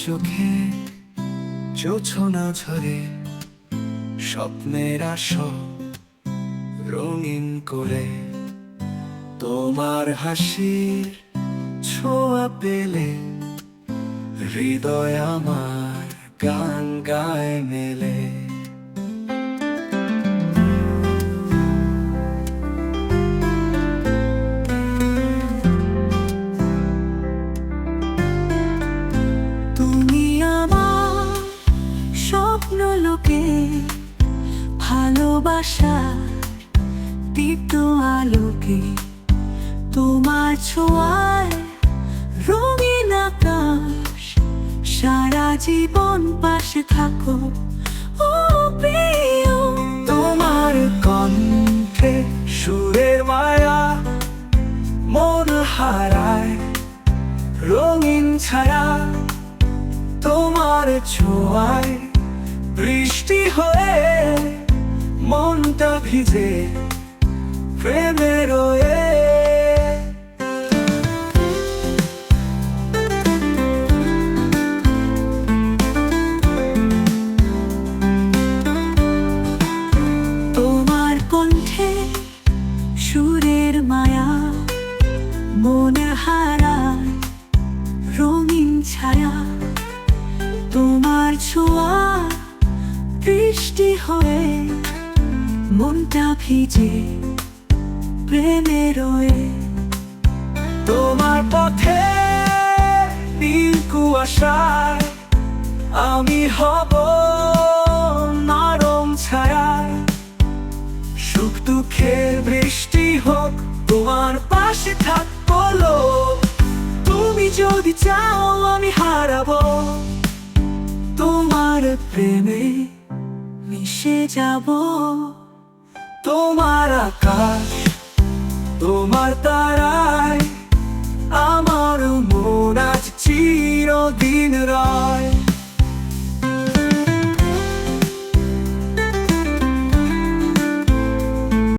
চোখে জোছনা ঝরে স্বপ্নের আসো রঙিন করে তোমার হাসির ছোঁয়া পেলে হৃদয় আমার গান গায় মেলে। তুমি আমার স্বপ্ন লোকে ভালোবাসা দীপ্ত আলোকে তোমার ছোঁয়ায় রঙিন আকাশ সারা জীবন পাশে থাকো ও প্রিয়। তোমার কণ্ঠে সুরের মায়া মন হারায় রঙিন ছায়া তোমার ছোঁয়ায় বৃষ্টি হয়ে মনটা ভিজে প্রেমে রয়ে। তোমার কণ্ঠে সুরের মায়া মন হারায় রঙিন ছায়া তোমার ছোঁয়া বৃষ্টি হয়ে মনটা ভিজে প্রেমে রয়ে। তোমার পথে নীল কুয়াশায় আমি হব নরম ছায়া সুখ দুঃখের বৃষ্টি হোক তোমার পাশে থাকবো লোক। তুমি যদি চাও আমি হারাবো তোমার প্রেমে মিশে যাব। তোমার আকাশ তোমার তারা